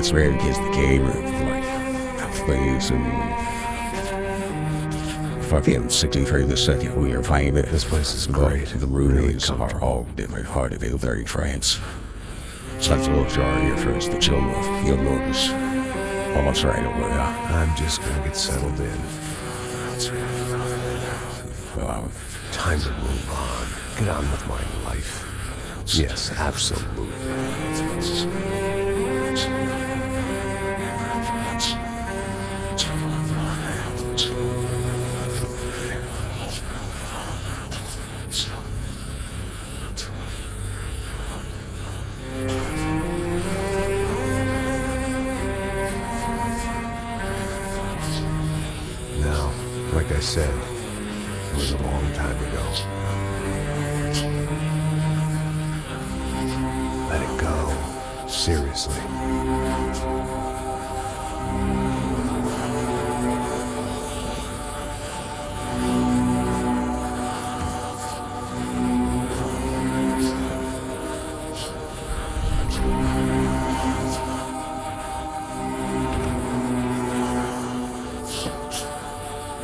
That's where it gets the game like plays and fucking 63 the second we are playing it. This place is great. The roommates are all different hard to feel very trance. It's like a little jar here for us to chill with. You'll notice almost right away. I'm just gonna get settled in. Well, Time to move on. Get on with my life. Yes, absolutely. Now, like I said, it was a long time ago. Let it go. Seriously.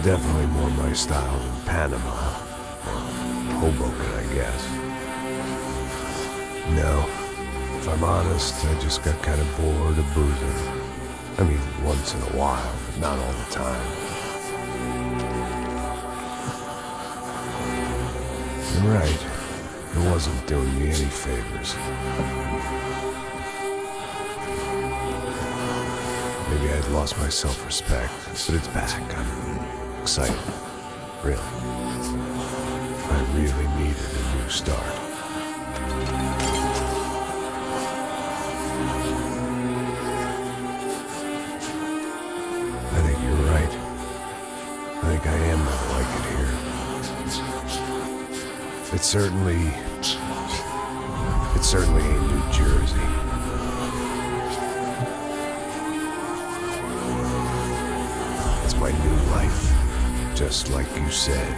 Definitely more my style than Panama. Hoboken, I guess. No, if I'm honest, I just got kind of bored of boozing. I mean, once in a while, but not all the time. You're right. It wasn't doing me any favors. Maybe I'd lost my self-respect, but it's back. I'm excited. Really. I really needed a new start. I think you're right. I think I am gonna like it here. It's certainly ain't New Jersey. It's my new life, just like you said.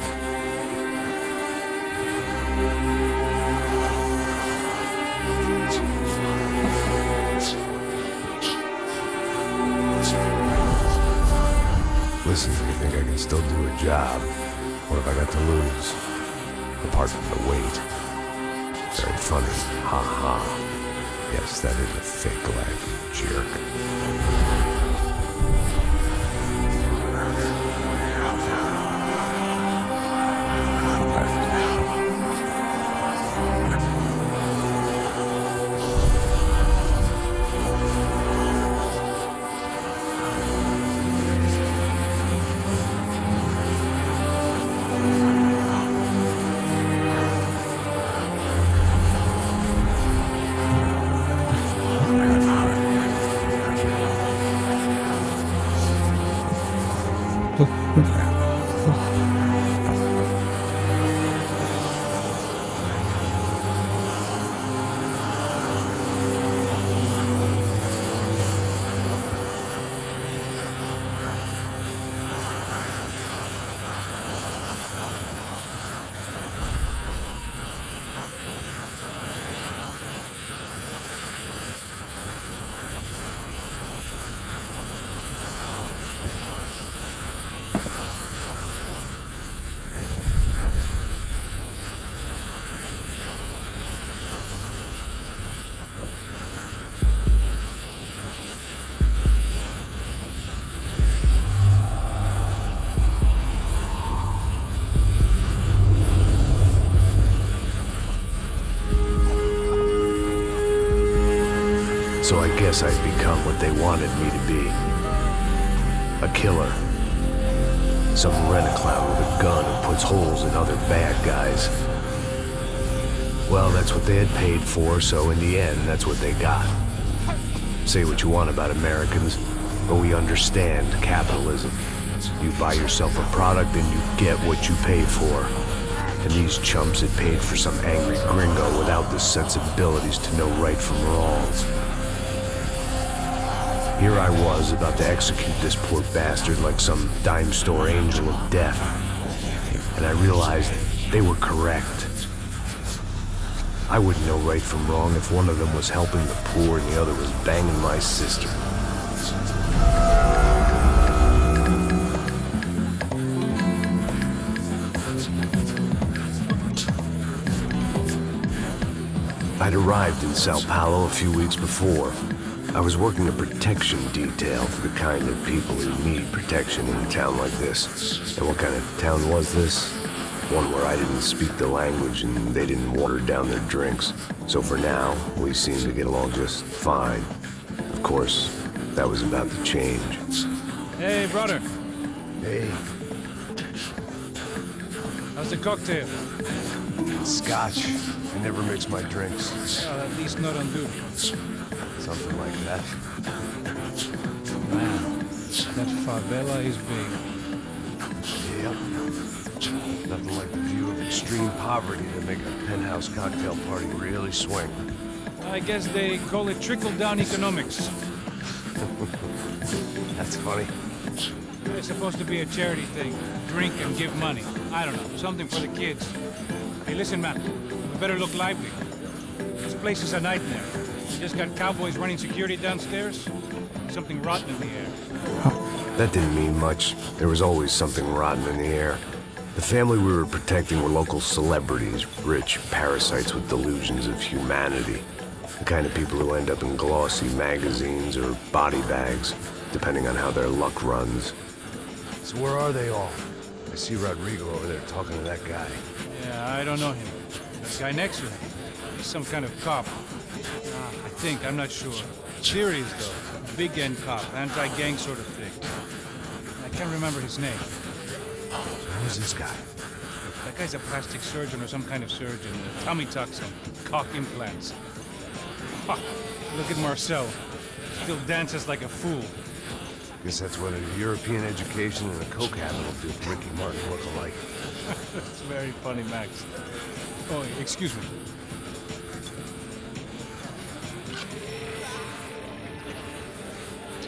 Listen, you think I can still do a job? What have I got to lose? Apart from the weight. Very funny. Ha ha. Yes, that is a fake laugh, you jerk. So I guess I'd become what they wanted me to be. A killer. Some rent-a-clown with a gun who puts holes in other bad guys. Well, that's what they had paid for, so in the end, that's what they got. Say what you want about Americans, but we understand capitalism. You buy yourself a product and you get what you pay for. And these chumps had paid for some angry gringo without the sensibilities to know right from wrong. Here I was, about to execute this poor bastard like some dime store angel of death. And I realized they were correct. I wouldn't know right from wrong if one of them was helping the poor and the other was banging my sister. I'd arrived in Sao Paulo a few weeks before. I was working a protection detail for the kind of people who need protection in a town like this. And what kind of town was this? One where I didn't speak the language and they didn't water down their drinks. So for now, we seemed to get along just fine. Of course, that was about to change. Hey, brother. Hey. How's the cocktail? Scotch. I never mix my drinks. Well, at least not on duty. Something like that. Man, that favela is big. Yep. Nothing like the view of extreme poverty to make a penthouse cocktail party really swing. I guess they call it trickle-down economics. That's funny. It's supposed to be a charity thing. Drink and give money. I don't know, something for the kids. Hey, listen, man. We better look lively. This place is a nightmare. We just got cowboys running security downstairs. Something rotten in the air. That didn't mean much. There was always something rotten in the air. The family we were protecting were local celebrities, rich parasites with delusions of humanity. The kind of people who end up in glossy magazines or body bags, depending on how their luck runs. So where are they all? I see Rodrigo over there talking to that guy. Yeah, I don't know him. That guy next to him. He's some kind of cop. I think, I'm not sure. Serious, though. Big end cop, anti-gang sort of thing. I can't remember his name. So who's this guy? That guy's a plastic surgeon or some kind of surgeon. Tummy tucks and cock implants. Ha! Look at Marcel. Still dances like a fool. Guess that's what a European education and a coke habit will do if Ricky Martin look alike. It's very funny, Max. Oh, excuse me.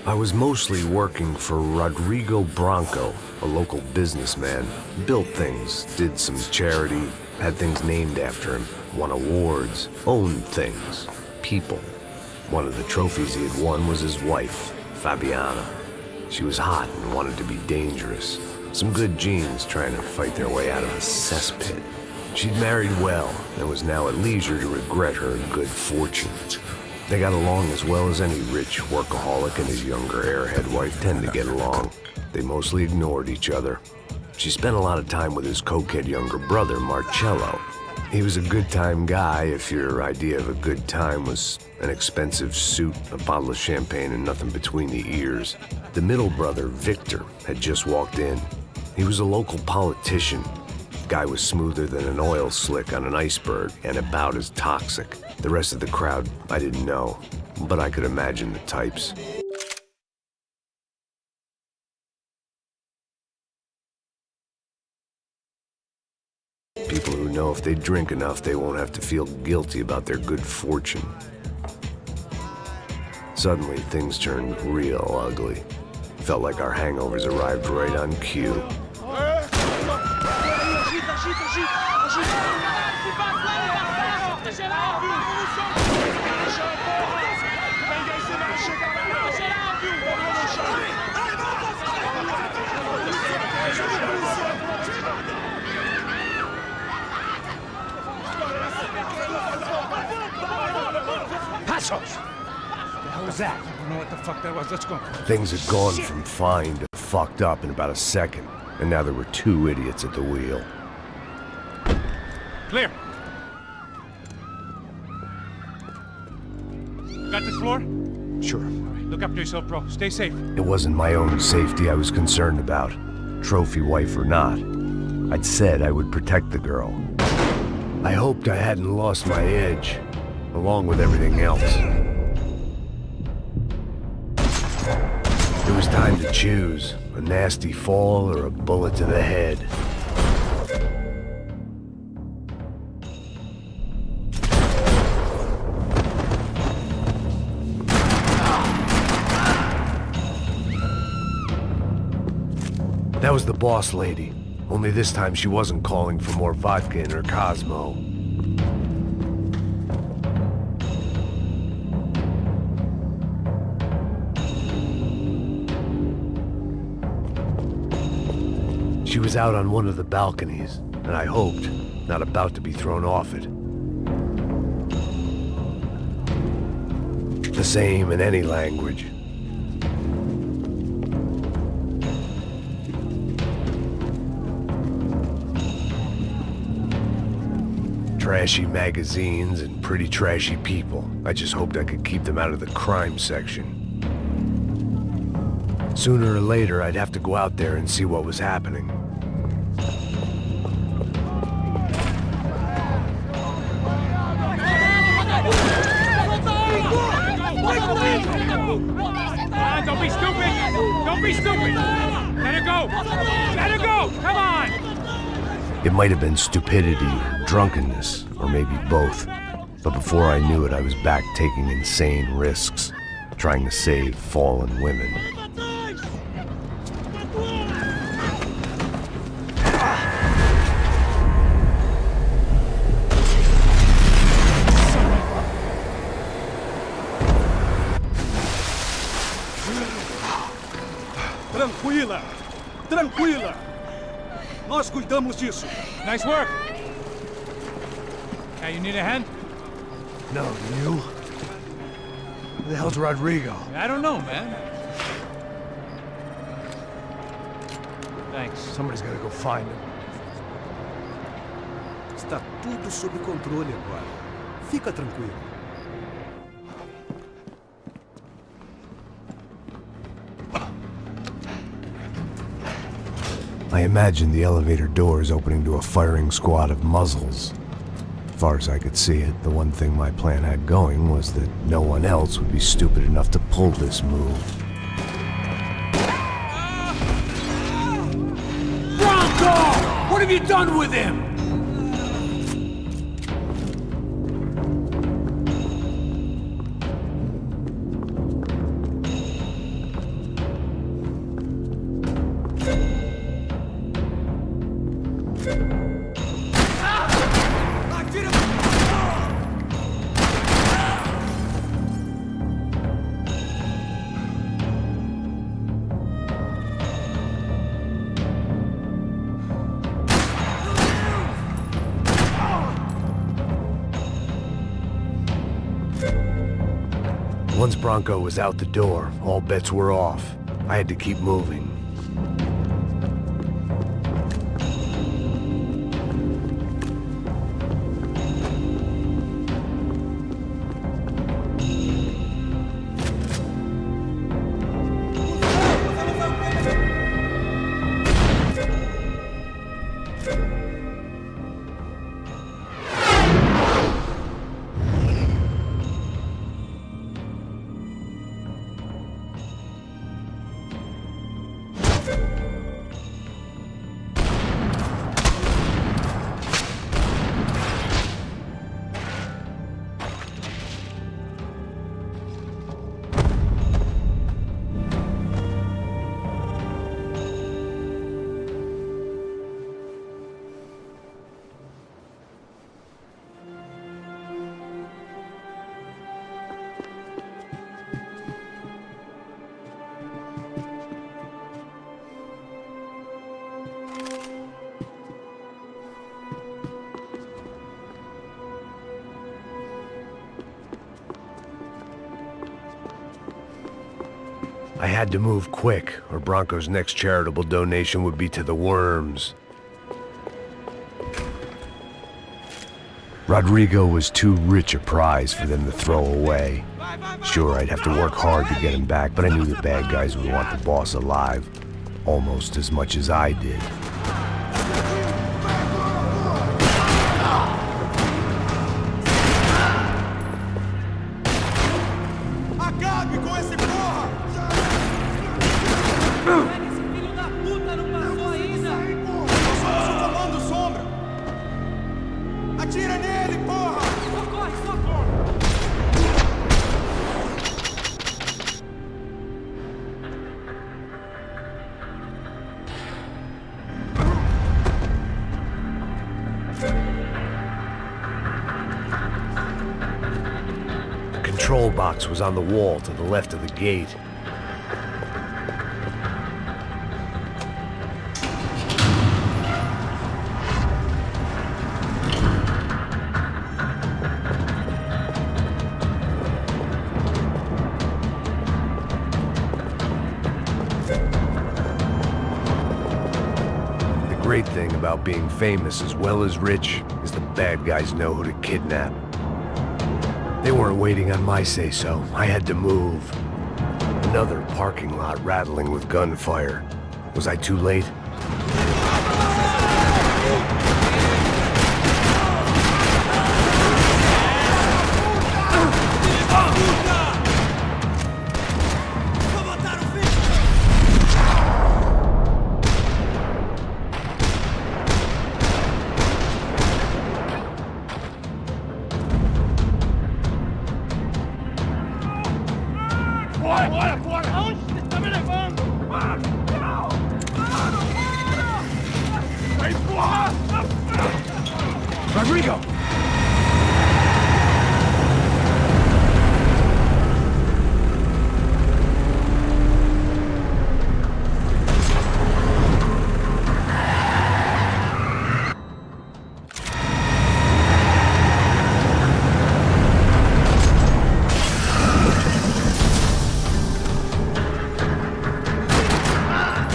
I was mostly working for Rodrigo Branco, a local businessman. Built things, did some charity, had things named after him, won awards, owned things, people. One of the trophies he had won was his wife, Fabiana. She was hot and wanted to be dangerous. Some good genes trying to fight their way out of a cesspit. She'd married well and was now at leisure to regret her good fortune. They got along as well as any rich workaholic and his younger airhead wife tend to get along. They mostly ignored each other. She spent a lot of time with his cokehead younger brother, Marcello. He was a good-time guy if your idea of a good time was an expensive suit, a bottle of champagne, and nothing between the ears. The middle brother, Victor, had just walked in. He was a local politician. Guy was smoother than an oil slick on an iceberg and about as toxic. The rest of the crowd, I didn't know, but I could imagine the types. People who know if they drink enough, they won't have to feel guilty about their good fortune. Suddenly, things turned real ugly. Felt like our hangovers arrived right on cue. Passos! What the hell was that? I don't know what the fuck that was. Let's go. Things had gone from fine to fucked up in about a second, and now there were two idiots at the wheel. Clear. Got this floor? Sure. All right, look after yourself, bro. Stay safe. It wasn't my own safety I was concerned about, trophy wife or not. I'd said I would protect the girl. I hoped I hadn't lost my edge, along with everything else. It was time to choose, a nasty fall or a bullet to the head. That was the boss lady, only this time she wasn't calling for more vodka in her Cosmo. She was out on one of the balconies, and I hoped, not about to be thrown off it. the same in any language. Trashy magazines and pretty trashy people. I just hoped I could keep them out of the crime section. Sooner or later, I'd have to go out there and see what was happening. Don't be stupid! Don't be stupid! Let her go! Let her go! Come on! It might have been stupidity or drunkenness, or maybe both. But before I knew it, I was back taking insane risks, trying to save fallen women. Tranquila! Tranquila! Nós cuidamos disso. Nice work! Hey, you need a hand? No, you? Who the hell's Rodrigo? I don't know, man. Thanks. Somebody's gotta go find him. Está tudo sob controle agora. Fica tranquilo. I imagined the elevator doors opening to a firing squad of muzzles. As far as I could see it, the one thing my plan had going was that no one else would be stupid enough to pull this move. Bronco! What have you done with him? Once Bronco was out the door, all bets were off. I had to keep moving. I had to move quick, or Bronco's next charitable donation would be to the worms. Rodrigo was too rich a prize for them to throw away. Sure, I'd have to work hard to get him back, but I knew the bad guys would want the boss alive, almost as much as I did. Acabe com esse porra! Esse filho da puta não passou ainda! Nós somos o Comando Sombra! Atira nele, porra! Socorre, socorre! The control box was on the wall to the left of the gate. great thing about being famous as well as rich is the bad guys know who to kidnap. They weren't waiting on my say-so. I had to move. Another parking lot rattling with gunfire. Was I too late? Rodrigo!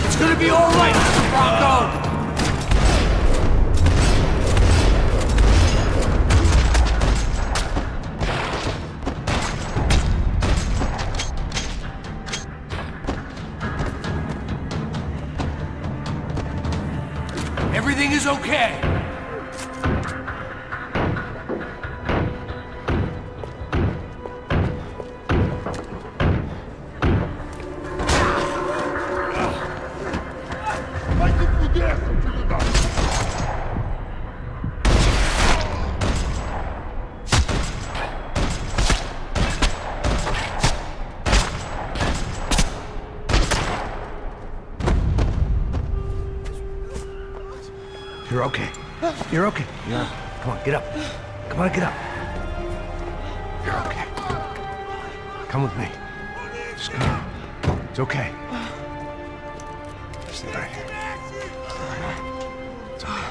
It's gonna be all right, Mr. Bronco! Everything is okay. You're okay. You're okay. Come on, get up. Come on, get up. You're okay. Come with me. Just come on. It's okay. Stay right here. It's okay.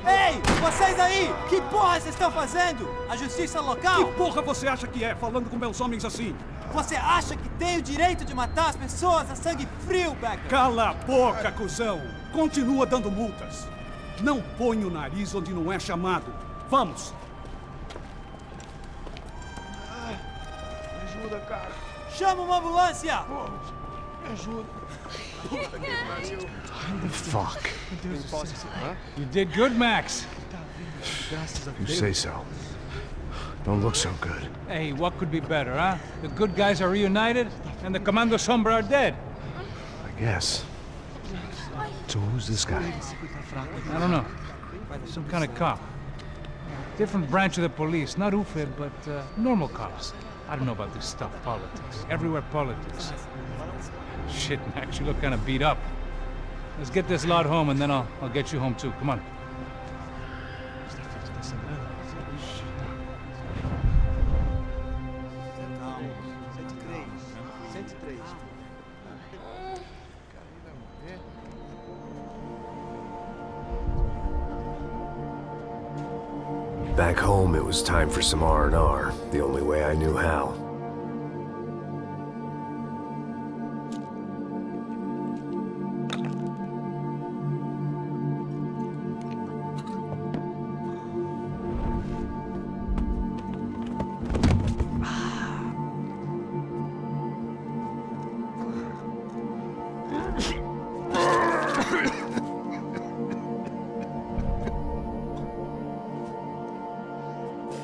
Ei, vocês aí! Que porra vocês estão fazendo? A justiça local? Que porra você acha que é, falando com meus homens assim? Você acha que tem o direito de matar as pessoas a sangue frio, Becker? Cala a boca, cuzão! Continua dando multas. Não põe o nariz onde não é chamado. Vamos! Me ajuda, cara. Chama uma ambulância! Me ajuda. Fuck. You did good, Max. You say so. Don't look so good. Hey, what could be better, huh? The good guys are reunited, and the Commando Sombra are dead. I guess. So who's this guy? I don't know. Some kind of cop. Different branch of the police. Not UFID, but normal cops. I don't know about this stuff, politics. Everywhere politics. Shit, Max, you look kind of beat up. Let's get this lot home, and then I'll get you home too. Come on. Back home, it was time for some R&R, the only way I knew how.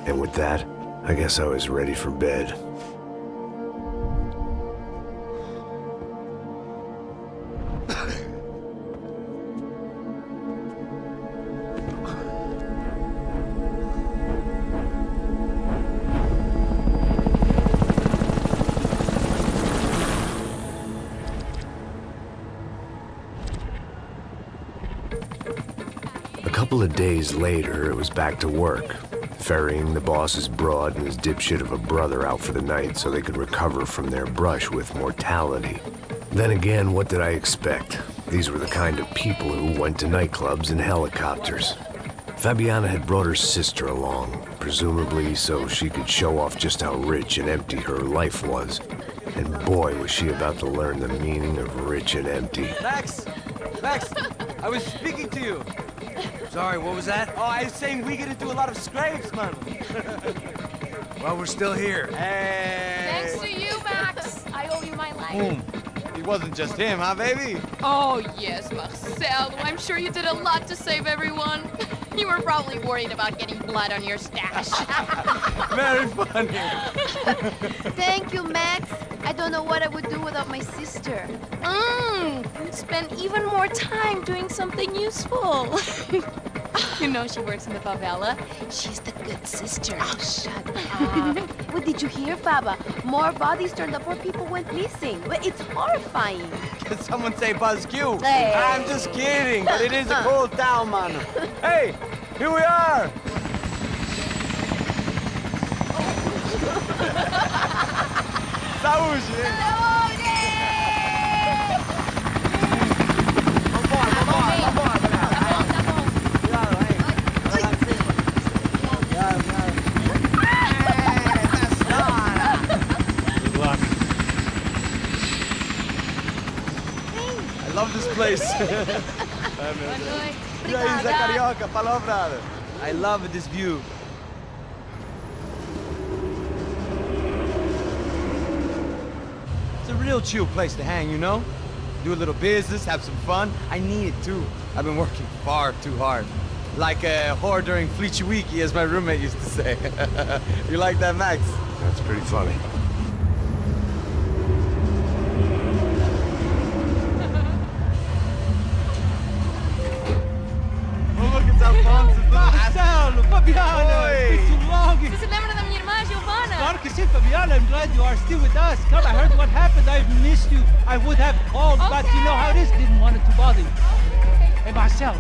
And with that, I guess I was ready for bed. A couple of days later, it was back to work. Ferrying the boss's broad and his dipshit of a brother out for the night so they could recover from their brush with mortality. Then again, what did I expect? These were the kind of people who went to nightclubs in helicopters. Fabiana had brought her sister along, presumably so she could show off just how rich and empty her life was. And boy, was she about to learn the meaning of rich and empty. Max! Max! I was speaking to you. Sorry, what was that? Oh, I was saying we get to do a lot of scrapes, man. Well, we're still here. Hey. Thanks to you, Max. I owe you my life. Boom. It wasn't just him, huh, baby? Oh, yes, Marcel. I'm sure you did a lot to save everyone. You were probably worried about getting blood on your stash. Very funny. Thank you, Max. I don't know what I would do without my sister. Spend even more time doing something useful. You know she works in the favela. She's the good sister. Oh, shut up. What did you hear, Faba? More bodies turned up where people went missing. Well, it's horrifying. Did someone say Buzz Q? Hey. I'm just kidding, but it is a cool town, man. Hey, here we are. Saúde. I love this place. E aí, Zé Carioca, falou, brother. I love this view. It's a real chill place to hang, you know? Do a little business, have some fun. I need it too. I've been working far too hard. Like a whore during Fleechy Weeky, as my roommate used to say. You like that, Max? That's pretty funny. Marcelo, Fabiana, it's been too long. Você se lembra da minha irmã, Giovanna? Claro que sim, Fabiana. I'm glad you are still with us. Come, I heard what happened. I've missed you. I would have called, but you know how it is. Didn't want it to bother you. Hey, Marcel,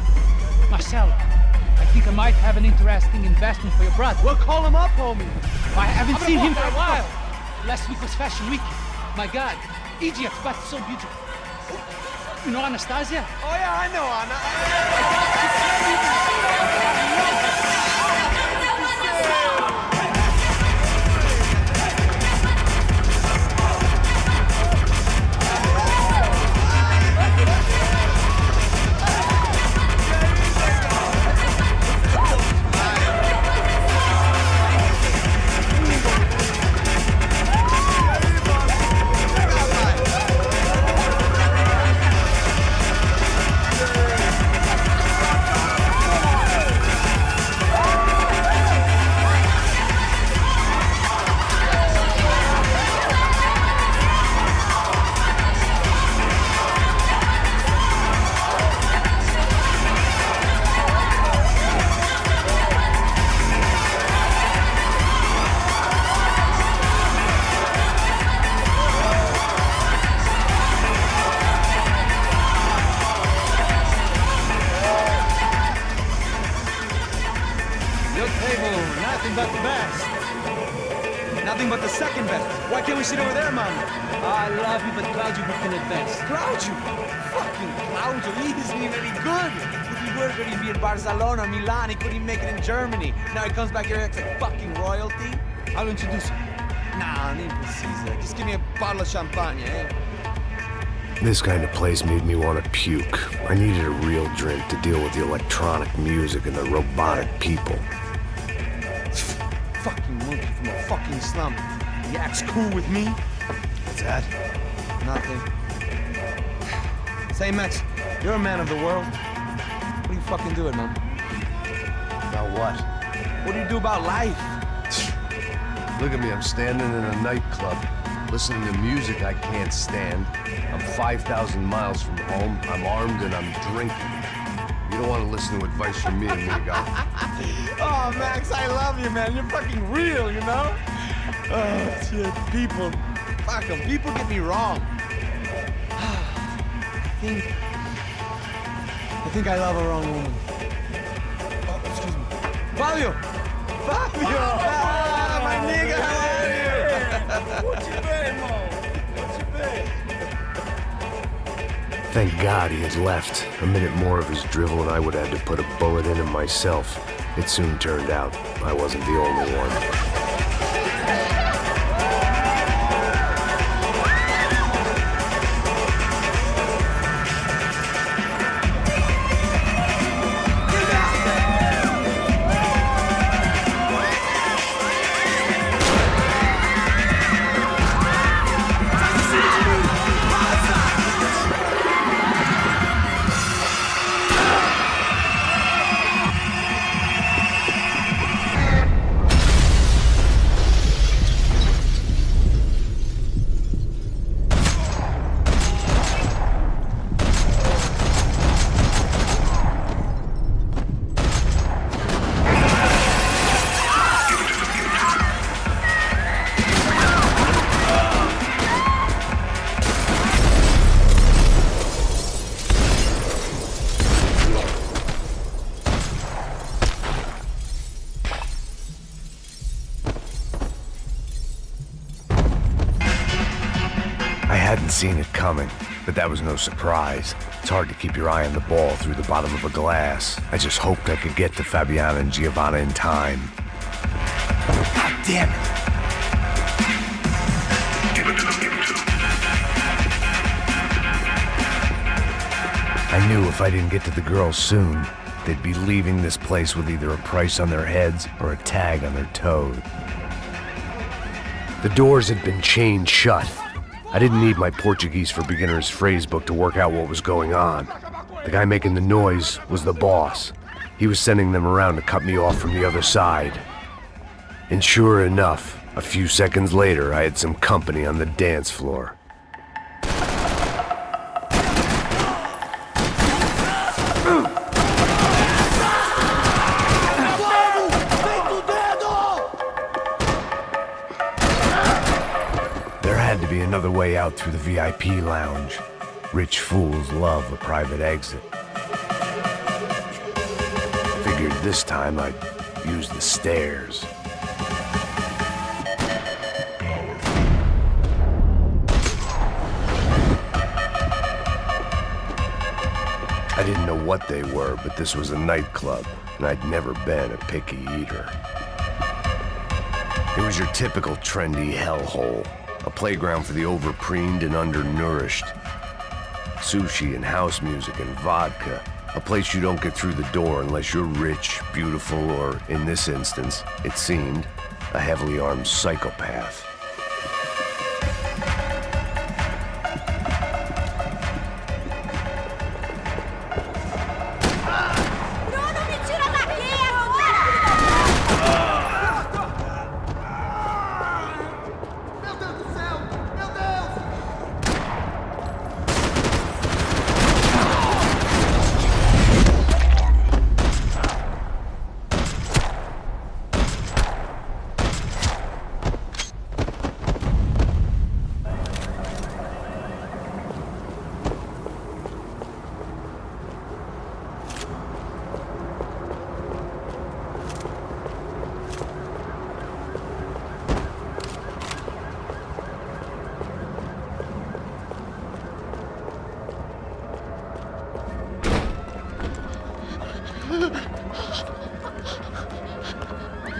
I think I might have an interesting investment for your brother. Well, call him up, homie. I haven't seen him for a while. Last week was Fashion Week. My God, Egypt, but so beautiful. You know Anastasia? Oh, yeah, I know Anna. Nothing but the best. Nothing but the second best. Why can't we sit over there, man? I love you, but Claudio booked in advance. Claudio? Fucking Claudio, he isn't even any good. If he were good, he'd be in Barcelona, Milan. He couldn't make it in Germany. Now he comes back here and acts like fucking royalty. I'll introduce you. Nah, nem precisa. Just give me a bottle of champagne, eh? This kind of place made me want to puke. I needed a real drink to deal with the electronic music and the robotic people. Fucking monkey from a fucking slum. He acts cool with me. What's that? Nothing. Say, Max, you're a man of the world. What are you fucking doing, man? About what? What do you do about life? Look at me, I'm standing in a nightclub, listening to music I can't stand. I'm 5,000 miles from home, I'm armed and I'm drinking. You don't want to listen to advice from me, amigo. Oh, Max, I love you, man. You're fucking real, you know? Oh, shit. People. Fuck them. People get me wrong. I think I love a wrong woman. Oh, excuse me. Fabio! Fabio! Ah, my nigga, how are you? What you been, Mo? What you been? Thank God he had left. A minute more of his drivel and I would have to put a bullet in him myself. It soon turned out I wasn't the only one. hadn't seen it coming, but that was no surprise. It's hard to keep your eye on the ball through the bottom of a glass. I just hoped I could get to Fabiana and Giovanna in time. God damn it! I knew if I didn't get to the girls soon, they'd be leaving this place with either a price on their heads or a tag on their toes. The doors had been chained shut. I didn't need my Portuguese for Beginners phrase book to work out what was going on. The guy making the noise was the boss. He was sending them around to cut me off from the other side. And sure enough, a few seconds later, I had some company on the dance floor. There had to be another way out through the VIP lounge. Rich fools love a private exit. Figured this time I'd use the stairs. I didn't know what they were, but this was a nightclub, and I'd never been a picky eater. It was your typical trendy hellhole, a playground for the overpreened and undernourished. Sushi and house music and vodka, a place you don't get through the door unless you're rich, beautiful, or, in this instance, it seemed, a heavily armed psychopath.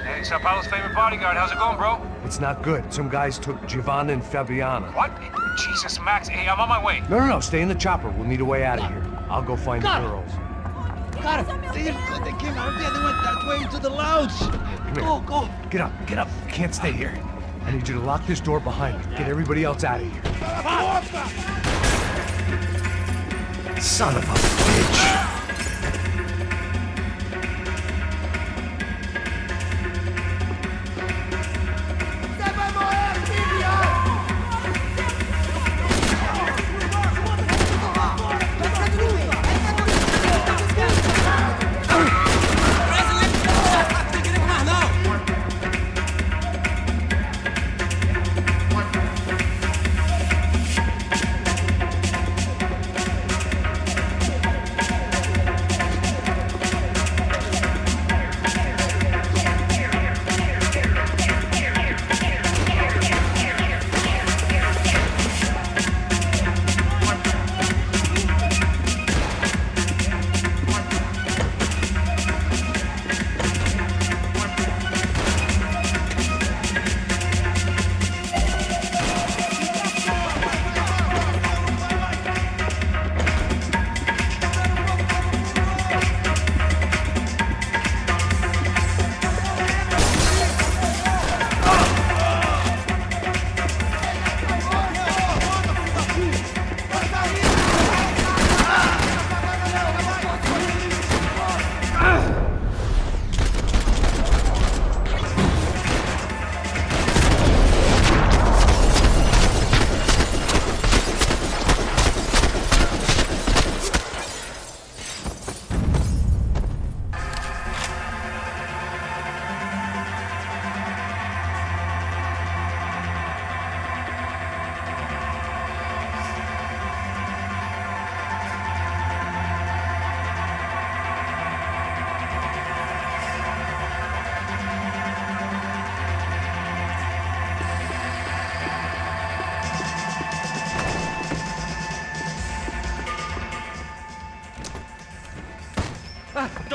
Hey, Sao Paulo's favorite bodyguard. How's it going, bro? It's not good. Some guys took Giovanna and Fabiana. What? Jesus, Max. Hey, I'm on my way. No, stay in the chopper. We'll need a way out of here. I'll go find the girls. Got it. They came out of there. They went that way into the lounge. Come here. Go. Get up. You can't stay here. I need you to lock this door behind me. Get everybody else out of here. Son of a bitch.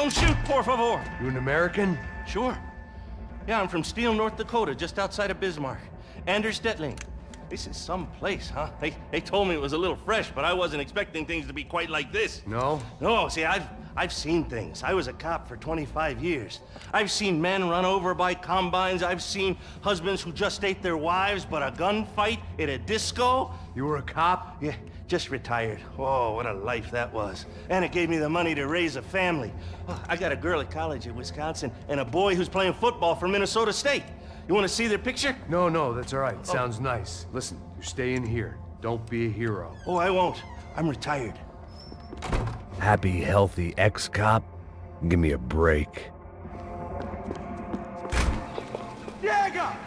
Don't shoot, por favor. You an American? Sure. Yeah, I'm from Steele, North Dakota, just outside of Bismarck. Anders Detling. This is some place, huh? They told me it was a little fresh, but I wasn't expecting things to be quite like this. No? No, see, I've seen things. I was a cop for 25 years. I've seen men run over by combines. I've seen husbands who just ate their wives, but a gunfight at a disco. You were a cop? Yeah, just retired. Oh, what a life that was. And it gave me the money to raise a family. Oh, I got a girl at college at Wisconsin and a boy who's playing football for Minnesota State. You want to see their picture? No, that's all right. Sounds nice. Listen, you're staying here. Don't be a hero. Oh, I won't. I'm retired. Happy, healthy ex-cop? Give me a break. Chega!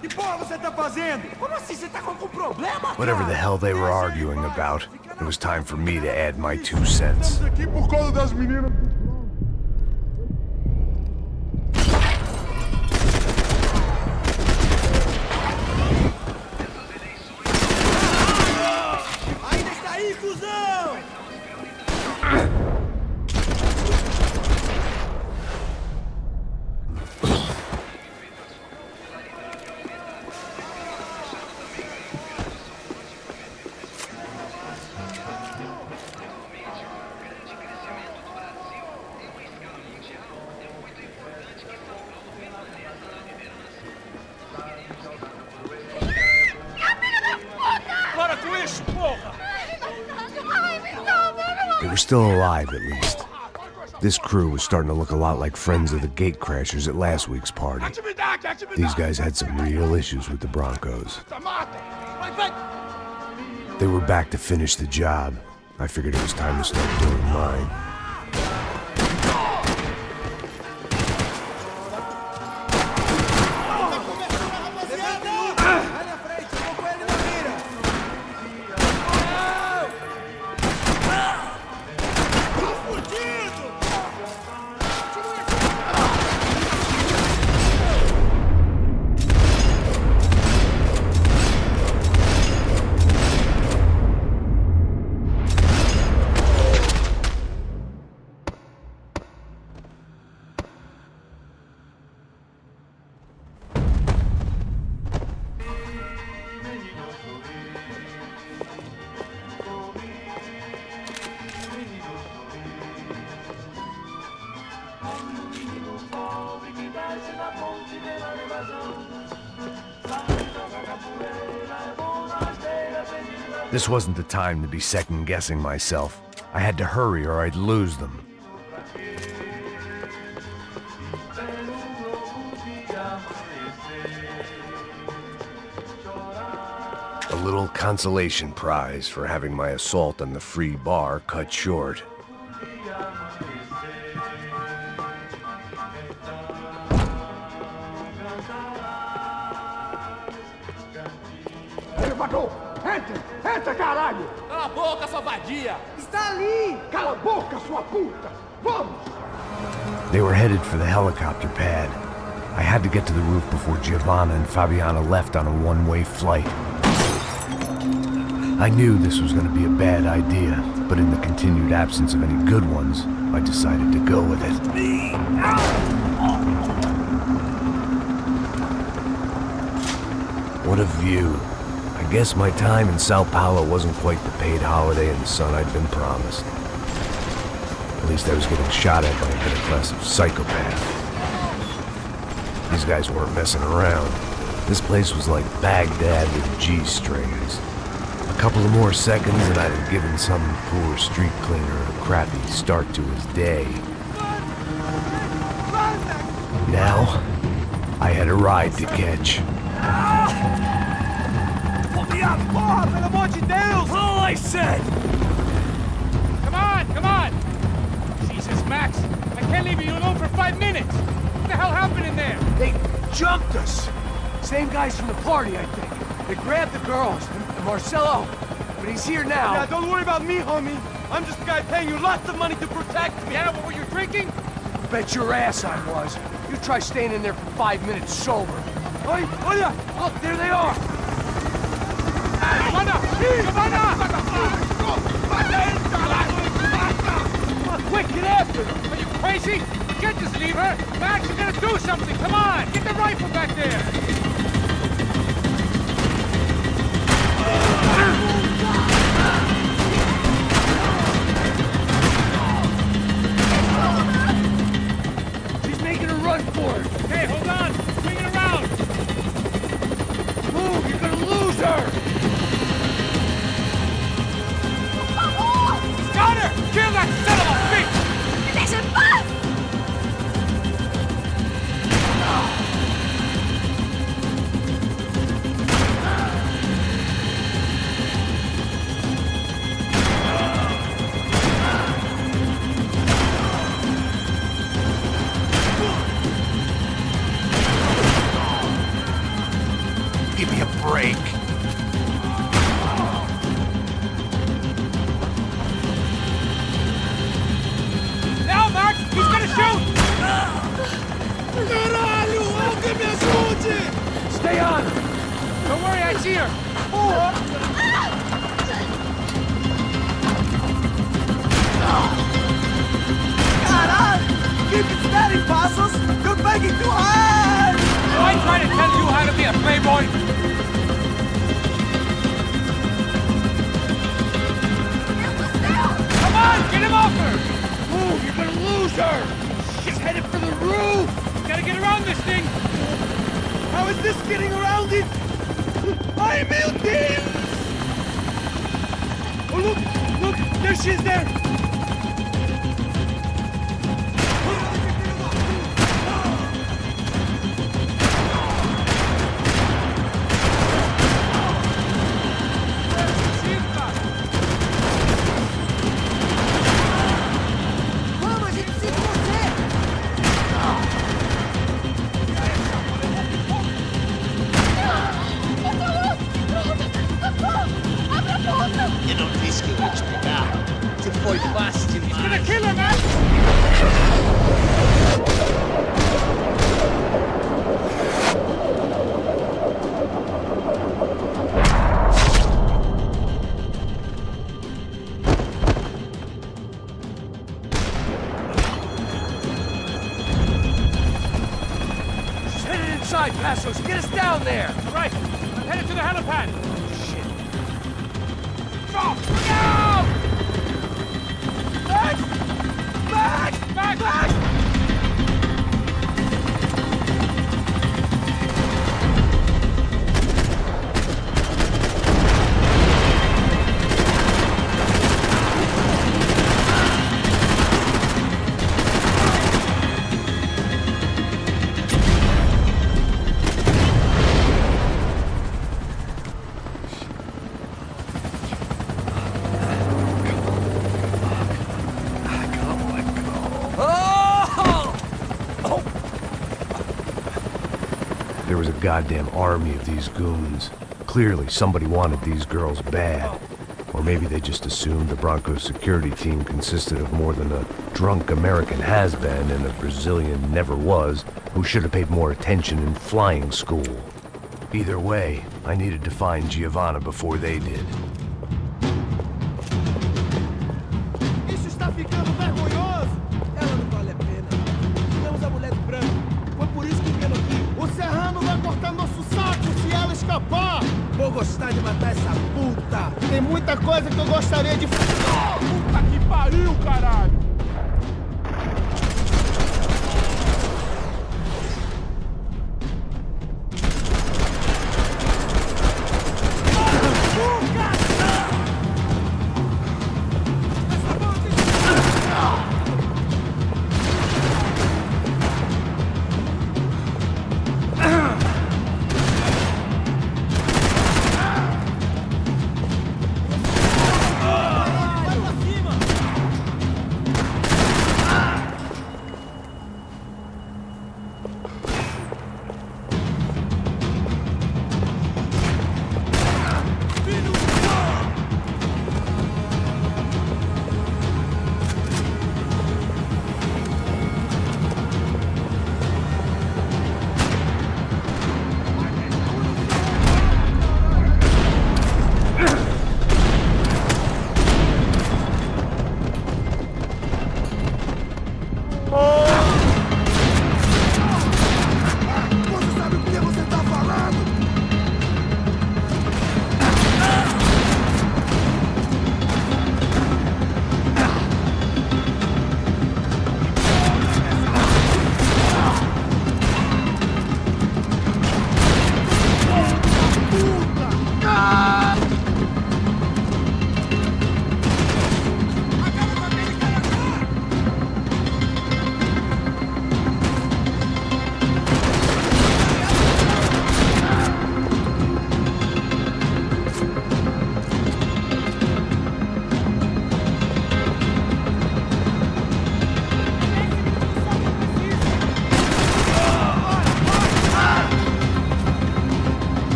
Que porra você tá fazendo? Como assim? Você tá com algum problema? Whatever the hell they were arguing about, it was time for me to add my 2 cents. Estamos aqui por causa das meninas. Ainda está aí, cuzão! Para com isso, porra! They were still alive, at least. This crew was starting to look a lot like friends of the gatecrashers at last week's party. These guys had some real issues with the Broncos. They were back to finish the job. I figured it was time to start doing mine. This wasn't the time to be second-guessing myself. I had to hurry or I'd lose them. A little consolation prize for having my assault on the free bar cut short. Elevador! Entra! Entra, caralho! Cala a boca, sua vadia! Está ali! Cala a boca, sua puta! Vamos! They were headed for the helicopter pad. I had to get to the roof before Giovanna and Fabiana left on a one-way flight. I knew this was going to be a bad idea, but in the continued absence of any good ones, I decided to go with it. What a view. I guess my time in Sao Paulo wasn't quite the paid holiday in the sun I'd been promised. At least I was getting shot at by a middle-class psychopath. These guys weren't messing around. This place was like Baghdad with G-strings. A couple of more seconds and I'd have given some poor street cleaner a crappy start to his day. Now, I had a ride to catch. Porra, pelo amor de Deus! All I said! Come on! Jesus, Max! I can't leave you alone for 5 minutes! What the hell happened in there? They jumped us! Same guys from the party, I think. They grabbed the girls, and Marcelo, but he's here now. Yeah, don't worry about me, homie. I'm just a guy paying you lots of money to protect me. Yeah, what were you drinking? Bet your ass I was. You try staying in there for 5 minutes sober. Oi, olha! Look, there they are! Giovanna! Come on, quick, get after them! Are you crazy? pussy! You can't just leave her! Max, you gotta do something! Come on! Get the rifle back there! She's making a run for it! Hey, hold on! Swing it around! Move! You're gonna lose her! Got her! Kill that son of a bitch! ¡Déjense en paz! Give me a break. Now, Max! He's gonna shoot! Caralho! Alguém me ajude! Stay on! Don't worry, I see her! Caralho! Keep it steady, Passos! You're begging too hard! Am I trying to tell you how to be a playboy? Come on, get him off her! Move! You're gonna lose her! She's headed for the roof! Gotta get around this thing! How is this getting around it? Ai, meu Deus! Oh, look! Look! There she is there! Vamos, a gente precisa de você! Eu não disse que eu ia te pegar. Tu foi fácil He's gonna demais. kill her, Max! She's headed inside, Passos! Get us down there! Right, I'm headed to the helipad! Shit! Drop! Look out! Max! Max! Max! Max! There was a goddamn army of these goons. Clearly, somebody wanted these girls bad. Or maybe they just assumed the Broncos security team consisted of more than a drunk American has-been and a Brazilian never-was who should have paid more attention in flying school. Either way, I needed to find Giovanna before they did. Isso está ficando vergonhoso! Ela não vale a pena. Tivemos a mulher de branco. Foi por isso que viemos aqui. O Serrano vai cortar nosso saco se ela escapar! Vou gostar de matar essa puta! Tem muita coisa que eu gostaria de... Puta que pariu, caralho!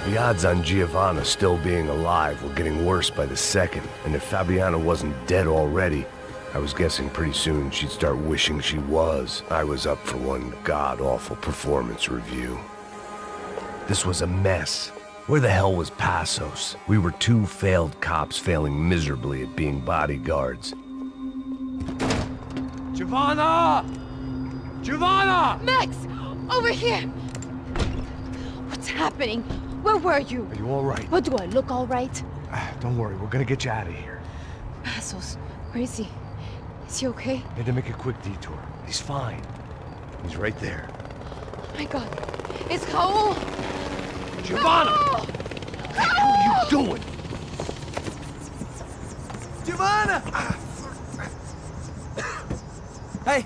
The odds on Giovanna still being alive were getting worse by the second, and if Fabiana wasn't dead already, I was guessing pretty soon she'd start wishing she was. I was up for one god-awful performance review. This was a mess. Where the hell was Passos? We were two failed cops failing miserably at being bodyguards. Giovanna! Giovanna! Max! Over here! What's happening? Where were you? Are you all right? What, do I look all right? Don't worry, we're gonna get you out of here. Passos, where is he? Is he okay? Had to make a quick detour. He's fine. He's right there. Oh my god. It's Raul! Giovanna! Raul! What the hell are you doing? Giovanna! Hey!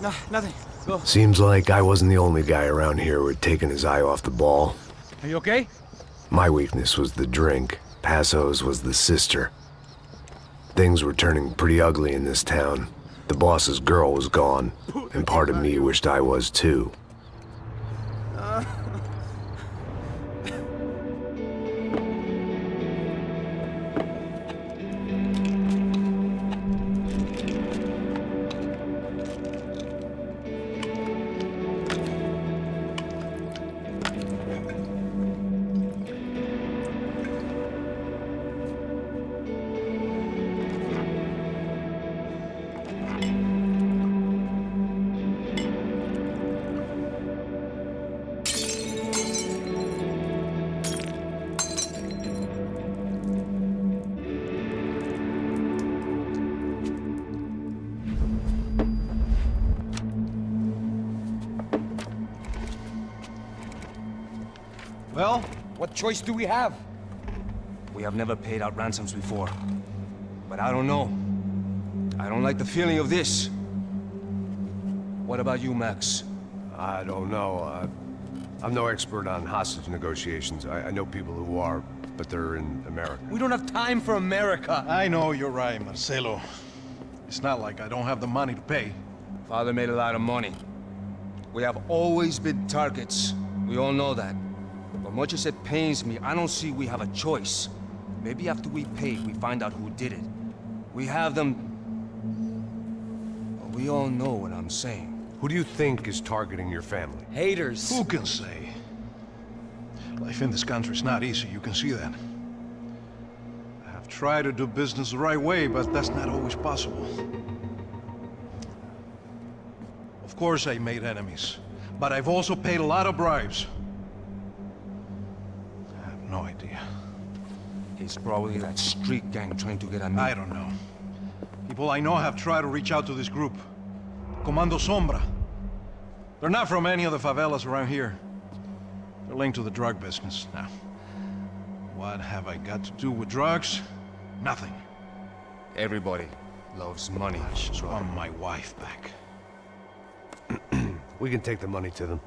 No, nothing. Go. Seems like I wasn't the only guy around here who had taken his eye off the ball. Are you okay? My weakness was the drink. Passos was the sister. Things were turning pretty ugly in this town. The boss's girl was gone, and part of me wished I was too. Well, what choice do we have? We have never paid out ransoms before. But I don't know. I don't like the feeling of this. What about you, Max? I don't know. I'm no expert on hostage negotiations. I know people who are, but they're in America. We don't have time for America. I know you're right, Marcelo. It's not like I don't have the money to pay. Father made a lot of money. We have always been targets. We all know that. But much as it pains me, I don't see we have a choice. Maybe after we pay, we find out who did it. We have them... Well, we all know what I'm saying. Who do you think is targeting your family? Haters. Who can say? Life in this country is not easy, you can see that. I have tried to do business the right way, but that's not always possible. Of course I made enemies, but I've also paid a lot of bribes. I have no idea. It's probably that street gang trying to get at me. I don't know. People I know have tried to reach out to this group. Comando Sombra. They're not from any of the favelas around here. They're linked to the drug business. Now, what have I got to do with drugs? Nothing. Everybody loves money. I just want my wife back. We can take the money to them.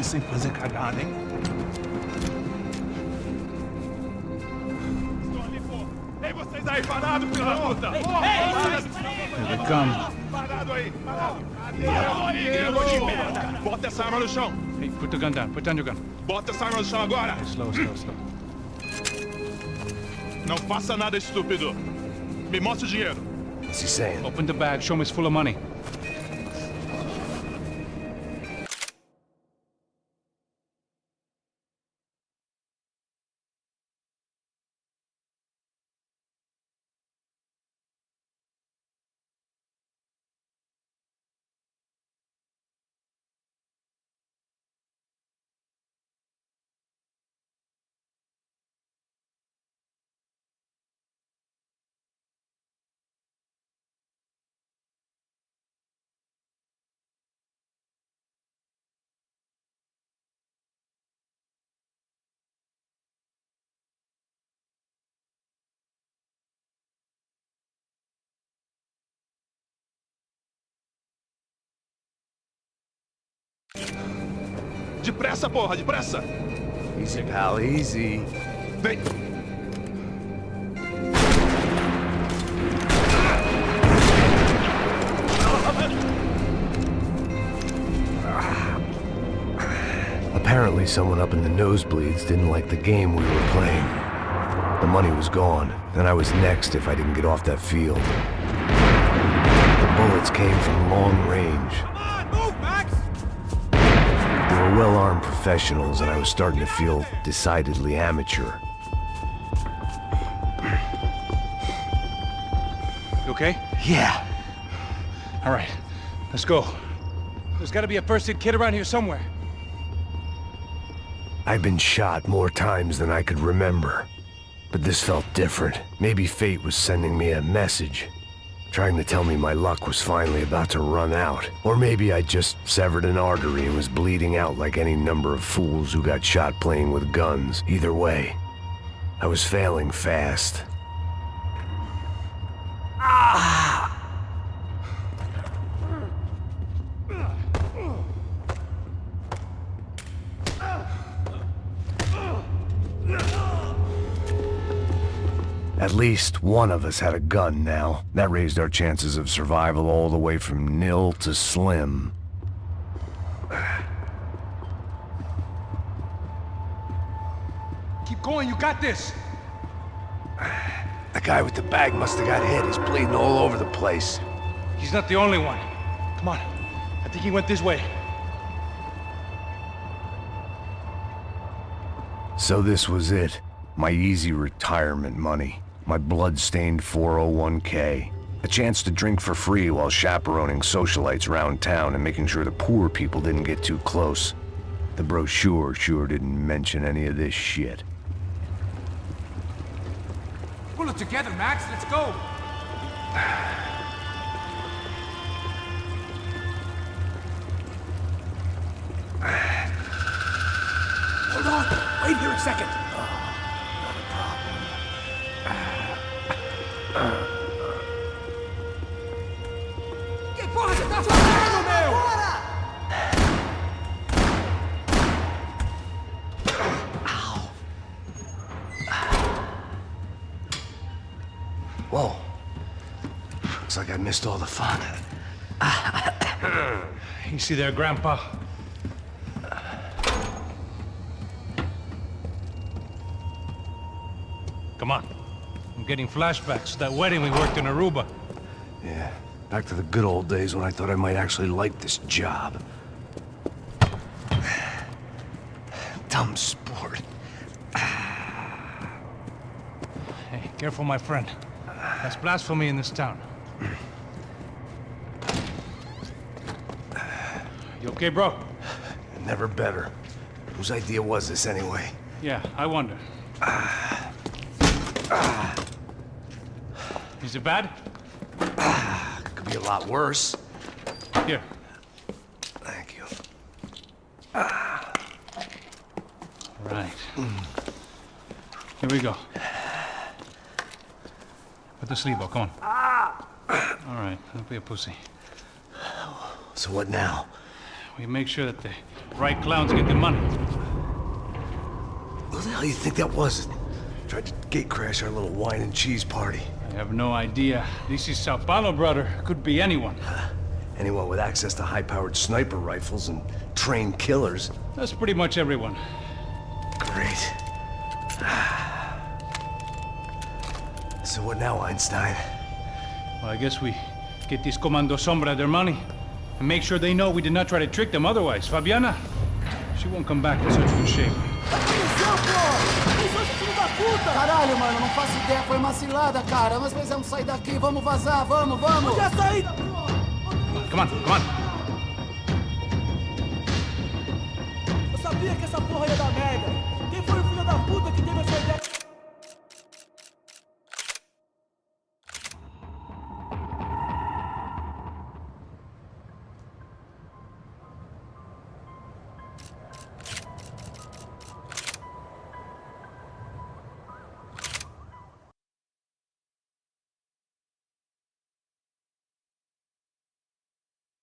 Sem fazer cagada, hein? Estou ali, pô! Ei, vocês aí, parado, filho da puta! Here they come. Parado aí, parado! De merda! Bota essa arma no chão! Hey, put the gun down. Put down your gun. Bota essa arma no chão agora! Slow, slow, slow. Não faça nada estúpido! Me mostre o dinheiro! What's he saying? Open the bag. Show me it's full of money. Depressa, porra, depressa! Easy, pal, easy. Apparently someone up in the nosebleeds didn't like the game we were playing. The money was gone, and I was next if I didn't get off that field. The bullets came from long range. Come on, move, Max! They were well-armed professionals, and I was starting to feel decidedly amateur. You okay? Yeah. All right, let's go. There's gotta be a first-aid kit around here somewhere. I'd been shot more times than I could remember. But this felt different. Maybe fate was sending me a message, trying to tell me my luck was finally about to run out. Or maybe I just severed an artery and was bleeding out like any number of fools who got shot playing with guns. Either way, I was failing fast. At least one of us had a gun now. That raised our chances of survival all the way from nil to slim. Keep going, you got this! The guy with the bag must have got hit. He's bleeding all over the place. He's not the only one. Come on, I think he went this way. So this was it. My easy retirement money. My blood-stained 401k. A chance to drink for free while chaperoning socialites around town and making sure the poor people didn't get too close. The brochure sure didn't mention any of this shit. Pull it together, Max. Let's go. Hold on! Wait here a second! Que porra você tá fazendo, meu? Whoa. Looks like I missed all the fun. Easy there, Grandpa. Come on. I'm getting flashbacks to that wedding we worked in Aruba. Yeah, back to the good old days when I thought I might actually like this job. Dumb sport. Hey, careful, my friend. That's blasphemy in this town. You okay, bro? Never better. Whose idea was this anyway? Yeah, I wonder. Is it bad? Could be a lot worse. Here. Thank you. Right. Here we go. Put the sleeve on, come on. All right, don't be a pussy. So what now? We make sure that the right clowns get the money. What the hell do you think that was? Tried to gate crash our little wine and cheese party. I have no idea. This is Sao Paulo, brother. Could be anyone. Anyone with access to high-powered sniper rifles and trained killers. That's pretty much everyone. Great. So what now, Einstein? Well, I guess we get these Comando Sombra their money and make sure they know we did not try to trick them otherwise. Fabiana, she won't come back in such good shape. Caralho, mano, não faço ideia, foi uma cilada, cara. Nós precisamos sair daqui, vamos vazar, vamos! Onde é a saída, porra? Come on, come on. Eu sabia que essa porra ia dar merda.